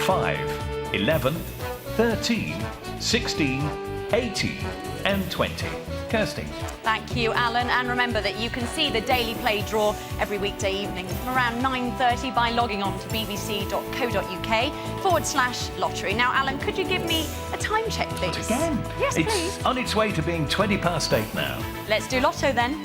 5, 11, 13, 16, 18 and 20. Kirsty. Thank you, Alan. And remember that you can see the Daily Play draw every weekday evening from around 9:30 by logging on to bbc.co.uk/lottery. Now, Alan, could you give me a time check, please? Again? Yes, it's please. on its way to being 20 past 8 now. Let's do Lotto then.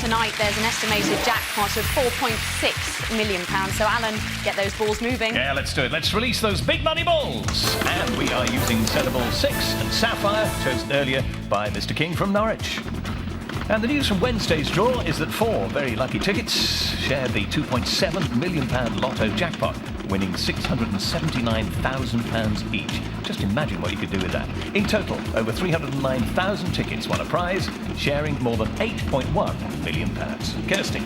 Tonight, there's an estimated jackpot of £4.6 million. So, Alan, get those balls moving. Yeah, let's do it. Let's release those big money balls. And we are using set of ball 6 and Sapphire, chosen earlier by Mr. King from Norwich. And the news from Wednesday's draw is that 4 very lucky tickets shared the £2.7 million Lotto jackpot, winning £679,000 each. Just imagine what you could do with that. In total, over 309,000 tickets won a prize, sharing more than £8.1 million. Kirsty.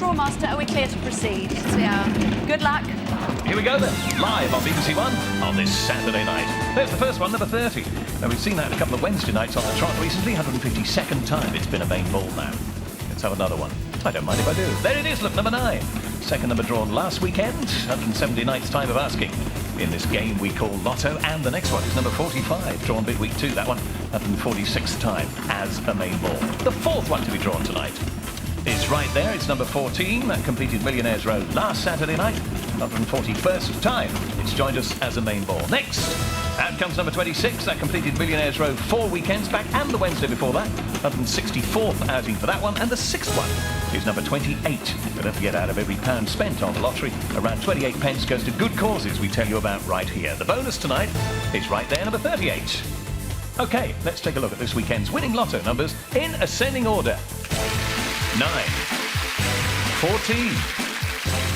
Drawmaster, are we clear to proceed? Yes, we are. Good luck. Here we go then, live on BBC One on this Saturday night. There's the first one, number 30. Now, we've seen that a couple of Wednesday nights on the trot recently, 152nd time it's been a main ball now. Let's have another one. I don't mind if I do. There it is, look, number 9. Second number drawn last weekend, 179th time of asking in this game we call Lotto. And the next one is number 45, drawn midweek 2, that one, 146th time as a main ball. The fourth one to be drawn tonight is right there. It's number 14, that completed Millionaires Row last Saturday night, 141st time it's joined us as a main ball. Next, Out comes number 26. That completed Billionaires Row 4 weekends back and the Wednesday before that. 164th outing for that one. And the 6th one is number 28. But don't forget, out of every pound spent on the lottery, around 28 pence goes to good causes we tell you about right here. The bonus tonight is right there, number 38. OK, let's take a look at this weekend's winning lotto numbers in ascending order. 9, 14,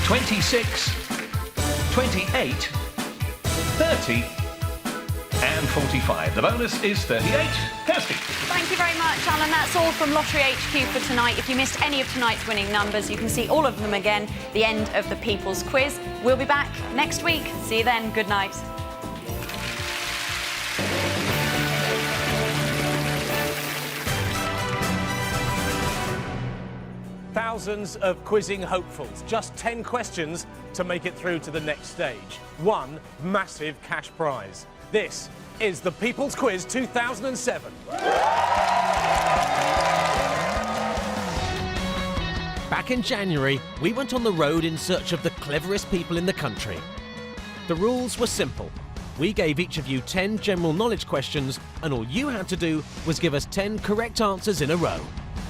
26, 28, 30, and 45. The bonus is 38. Kirsty. Thank you very much, Alan. That's all from Lottery HQ for tonight. If you missed any of tonight's winning numbers, you can see all of them again at the end of the People's Quiz. We'll be back next week. See you then. Good night. Thousands of quizzing hopefuls. Just 10 questions to make it through to the next stage. One massive cash prize. This is the People's Quiz 2007. Back in January, we went on the road in search of the cleverest people in the country. The rules were simple. We gave each of you 10 general knowledge questions, and all you had to do was give us 10 correct answers in a row.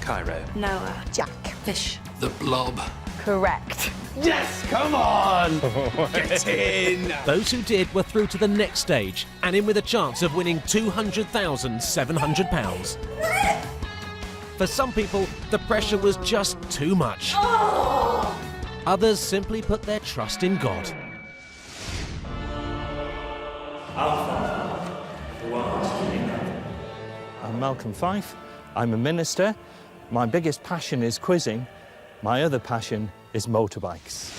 Cairo. Noah. Jack. Fish. The Blob. Correct. Yes, come on! Get in! Those who did were through to the next stage and in with a chance of winning £200,700. For some people, the pressure was just too much. Others simply put their trust in God. I'm Malcolm Fife. I'm a minister. My biggest passion is quizzing. My other passion is motorbikes.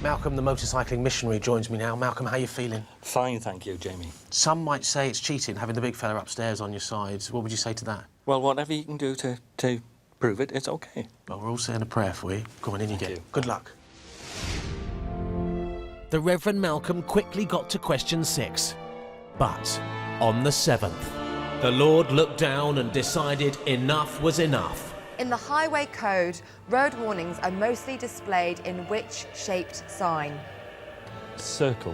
Malcolm, the motorcycling missionary, joins me now. Malcolm, how are you feeling? Fine, thank you, Jamie. Some might say it's cheating, having the big fella upstairs on your side. What would you say to that? Well, whatever you can do to prove it, it's OK. Well, we're all saying a prayer for you. Go on, in you get. Good luck. The Reverend Malcolm quickly got to question 6. But on the 7th, the Lord looked down and decided enough was enough. In the highway code, road warnings are mostly displayed in which shaped sign? Circle.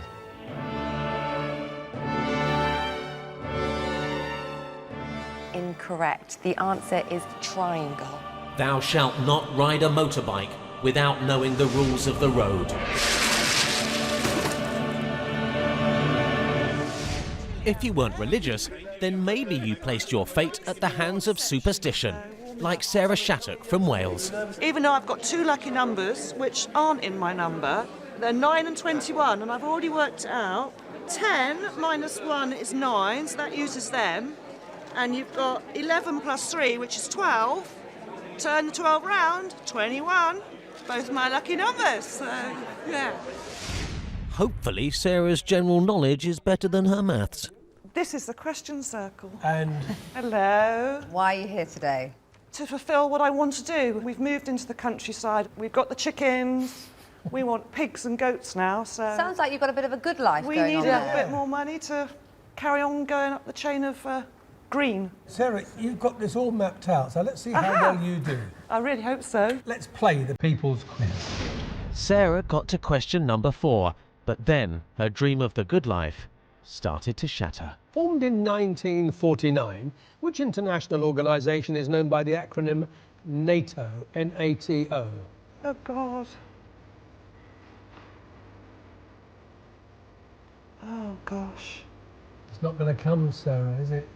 Incorrect. The answer is triangle. Thou shalt not ride a motorbike without knowing the rules of the road. If you weren't religious, then maybe you placed your fate at the hands of superstition, like Sarah Shattuck from Wales. Even though I've got 2 lucky numbers, which aren't in my number, they're 9 and 21, and I've already worked it out. 10 minus 1 is 9, so that uses them. And you've got 11 plus 3, which is 12. Turn the 12 round, 21. Both my lucky numbers, so, yeah. Hopefully, Sarah's general knowledge is better than her maths. This is the question circle. And hello. Why are you here today? To fulfil what I want to do. We've moved into the countryside. We've got the chickens. We want pigs and goats now, so... Sounds like you've got a bit of a good life we going on need a there. little bit more money to carry on going up the chain of green. Sarah, you've got this all mapped out, so let's see how well you do. I really hope so. Let's play the People's Quiz. Sarah got to question number 4, but then her dream of the good life started to shatter. Formed in 1949, which international organisation is known by the acronym NATO, N-A-T-O? Oh, God. Oh, gosh. It's not going to come, Sarah, is it?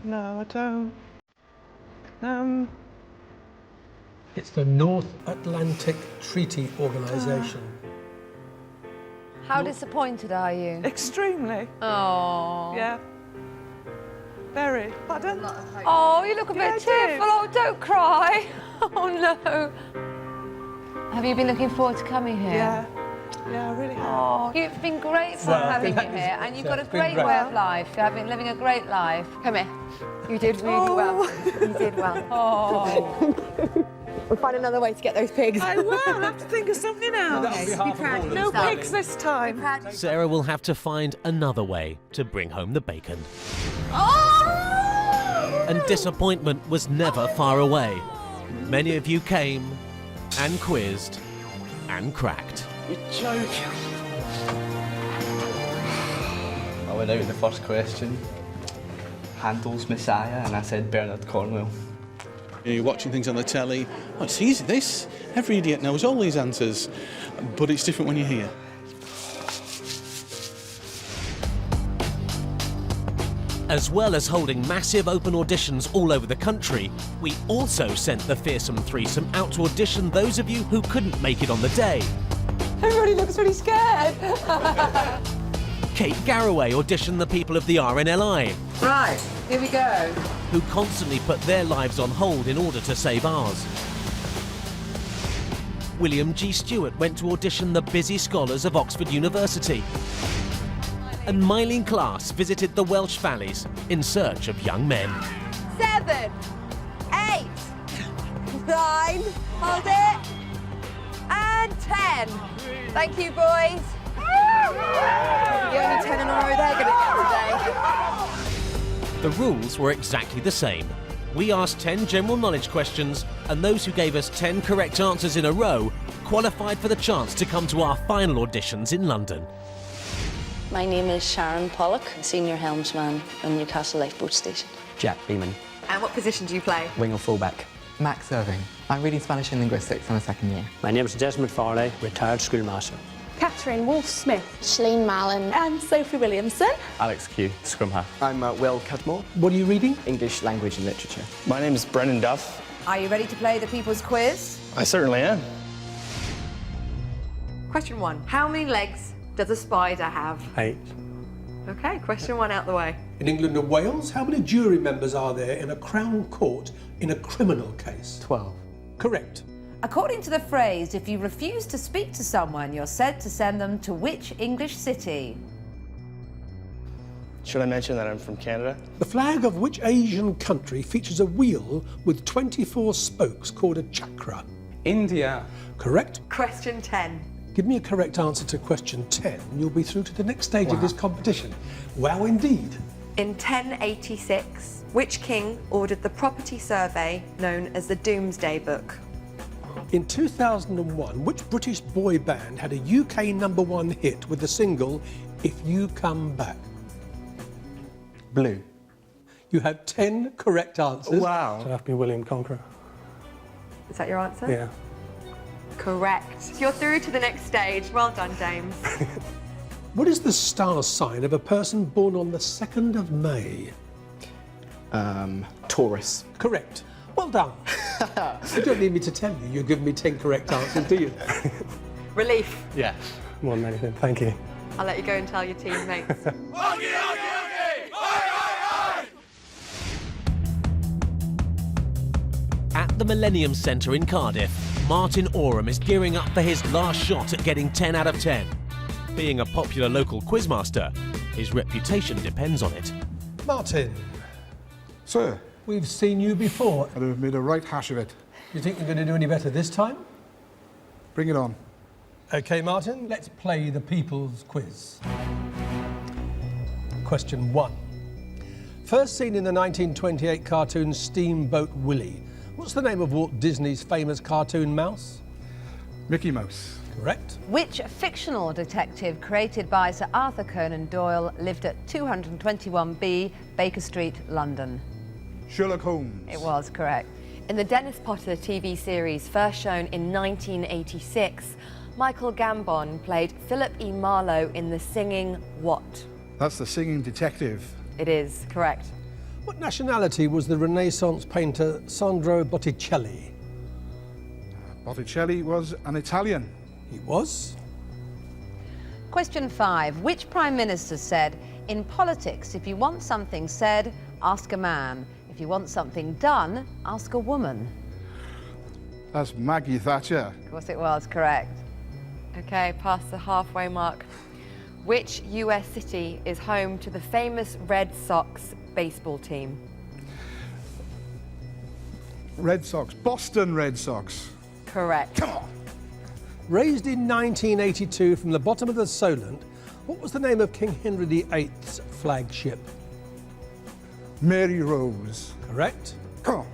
No, I don't. It's the North Atlantic Treaty Organisation. How disappointed are you? Extremely. Oh. Yeah. Very. Pardon? Oh, you look a bit tearful. Oh, don't cry. Oh, no. Have you been looking forward to coming here? Yeah. Yeah, I really have. Oh, you've been great for having you here, and you've got a great way of life. You've been living a great life. Come here. You did really well. You did well. Oh. We'll find another way to get those pigs. I will. I'll have to think of something else. Be proud of No yourself. pigs this time. Sarah will have to find another way to bring home the bacon. Oh! and disappointment was never far away. Many of you came and quizzed and cracked. You're joking. I went out in the first question. Handel's Messiah, and I said Bernard Cornwell. You're watching things on the telly. Oh, it's easy, this. Every idiot knows all these answers. But it's different when you're here. As well as holding massive open auditions all over the country, we also sent the fearsome threesome out to audition those of you who couldn't make it on the day. Everybody looks really scared. Kate Garraway auditioned the people of the RNLI, Right, here we go. who constantly put their lives on hold in order to save ours. William G. Stewart went to audition the busy scholars of Oxford University. And Mylene Klaas visited the Welsh valleys in search of young men. 7, 8, 9, hold it, and 10. Thank you, boys. The only 10 in a row they're going to get today. The rules were exactly the same. We asked 10 general knowledge questions, and those who gave us 10 correct answers in a row qualified for the chance to come to our final auditions in London. My name is Sharon Pollock, Senior Helmsman on Newcastle Lifeboat Station. Jack Beeman, And what position do you play? wing or fullback. Max Irving. I'm reading Spanish and Linguistics on a second year. My name is Desmond Farley, retired schoolmaster. Catherine Wolfe-Smith, Shleen Mallon and Sophie Wilkinson. Alex Q, Scrum Half. I'm Will Cudmore. What are you reading? English Language and Literature. My name is Brennan Duff. Are you ready to play the People's Quiz? I certainly am. Question 1. How many legs does a spider have? 8. Okay, question 1 out the way. In England and Wales, how many jury members are there in a Crown Court in a criminal case? 12. Correct. According to the phrase, if you refuse to speak to someone, you're said to send them to which English city? Should I mention that I'm from Canada? The flag of which Asian country features a wheel with 24 spokes called a chakra? India. Correct. Question 10. Give me a correct answer to question 10 and you'll be through to the next stage of this competition. Wow, indeed. In 1086, which king ordered the property survey known as the Doomsday Book? In 2001, which British boy band had a UK #1 hit with the single If You Come Back? Blue. You have 10 correct answers. Wow. So have to be William Conqueror. Is that your answer? Yeah. Correct. You're through to the next stage. Well done, James. What is the star sign of a person born on the 2nd of May? Taurus. Correct. Well done. You don't need me to tell you. You're giving me 10 correct answers, do you? Relief. Yeah. More than anything. Thank you. I'll let you go and tell your teammates. At the Millennium Centre in Cardiff, Martin Oram is gearing up for his last shot at getting 10 out of 10. Being a popular local quizmaster, his reputation depends on it. Martin. Sir. We've seen you before. I'd have made a right hash of it. You think you're going to do any better this time? Bring it on. OK, Martin, let's play the People's Quiz. Question 1. First seen in the 1928 cartoon Steamboat Willie. What's the name of Walt Disney's famous cartoon mouse? Mickey Mouse. Correct. Which fictional detective created by Sir Arthur Conan Doyle lived at 221B Baker Street, London? Sherlock Holmes. It was correct. In the Dennis Potter TV series, first shown in 1986, Michael Gambon played Philip E. Marlowe in The Singing what? That's the singing detective. It is correct. What nationality was the Renaissance painter Sandro Botticelli? Botticelli was an Italian. He was. Question 5. Which Prime Minister said, in politics, if you want something said, ask a man. If you want something done, ask a woman? That's Maggie Thatcher. Of course it was, correct. Okay, past the halfway mark. Which US city is home to the famous Red Sox baseball team? Red Sox. Boston Red Sox. Correct. Come on. Raised in 1982 from the bottom of the Solent, what was the name of King Henry VIII's flagship? Mary Rose. Correct. Come on.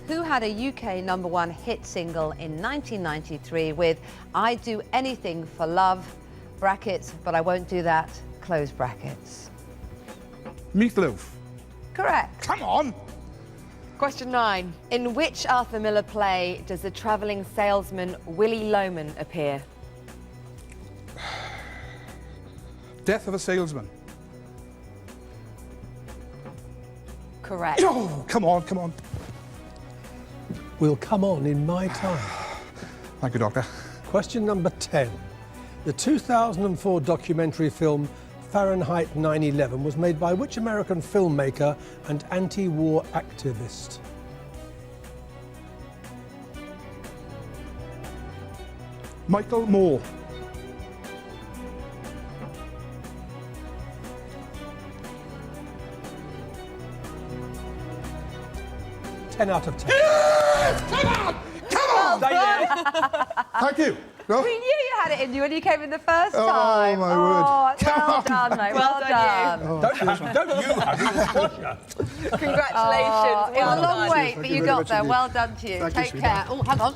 Who had a UK #1 hit single in 1993 with I Do Anything for Love, brackets, but I won't do that, close brackets? Meatloaf. Correct. Come on. Question 9. In which Arthur Miller play does the travelling salesman Willy Loman appear? Death of a Salesman. Correct. Oh, come on, come on. Will come on in my time. Thank you, Doctor. Question number 10. The 2004 documentary film Fahrenheit 9/11 was made by which American filmmaker and anti-war activist? Michael Moore. Ten out of 10. Come on! Come on! Thank you. No? We knew you had it in you when you came in the first Oh, time. my word. Well done, mate. Well done. Don't you have Congratulations. It was a long wait, but you you very got much there. indeed. Well done to you. Thank you, Take sweetheart. care. Oh, hang on.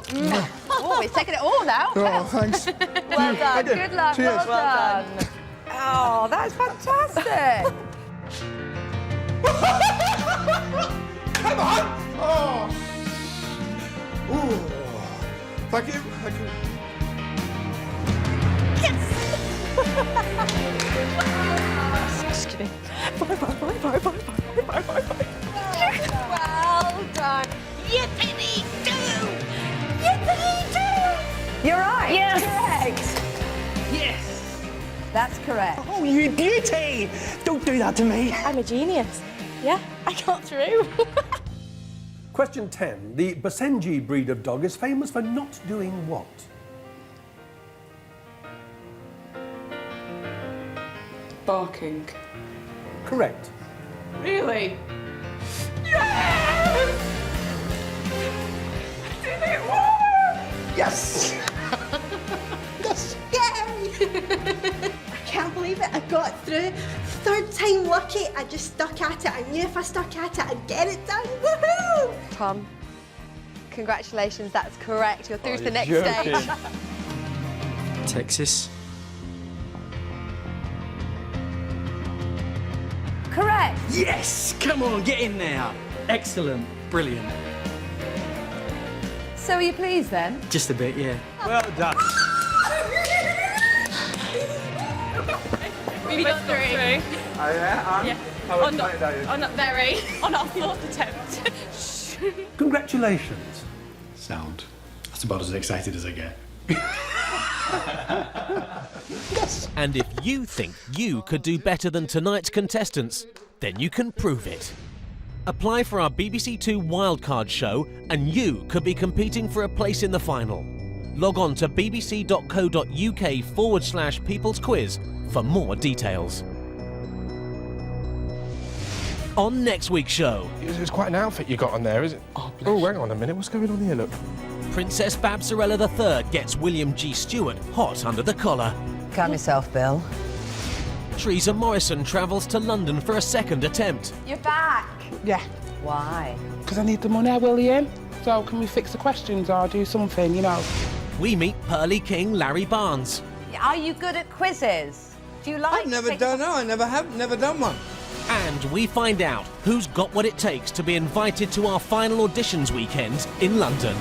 Oh, we're taking it all now. Oh, thanks. Well done. you. Good luck. Cheers. Well done. Oh, that's fantastic. Come on! Oh! Ooh. Thank you. Thank you. Excuse me. Bye. Well done. Yippee-doo! Yippee-doo! You're right. Yes. Correct. Yes. That's correct. Oh, you beauty! Don't do that to me. I'm a genius. Yeah, I got through. Question 10. The Basenji breed of dog is famous for not doing what? Barking. Correct. Really? Yes! I did it! Woo! Yes! Yes! Yay! I can't believe it, I got through. Third time lucky, I just stuck at it. I knew if I stuck at it, I'd get it done. Woohoo! Tom, congratulations, that's correct. You're through to the next joking. stage. Texas. Correct. Yes! Come on, get in there. Excellent. Brilliant. So are you pleased then? Just a bit, yeah. Well done. We got through. Oh, yeah? On very. On our fourth attempt. Congratulations. Sound. That's about as excited as I get. And if you think you could do better than tonight's contestants, then you can prove it. Apply for our BBC Two wildcard show and you could be competing for a place in the final. Log on to bbc.co.uk/people's quiz for more details. On next week's show... It's quite an outfit you got on there, is it? Oh, hang on a minute. What's going on here, look? Princess Babsarella III gets William G. Stewart hot under the collar. Calm yourself, Bill. Teresa Morrison travels to London for a second attempt. You're back. Yeah, Why? because I need the money, William. So can we fix the questions or do something, you know? We meet Pearly King Larry Barnes. Are you good at quizzes? Do you like... I've never done it. I never have. Never done one. And we find out who's got what it takes to be invited to our final auditions weekend in London.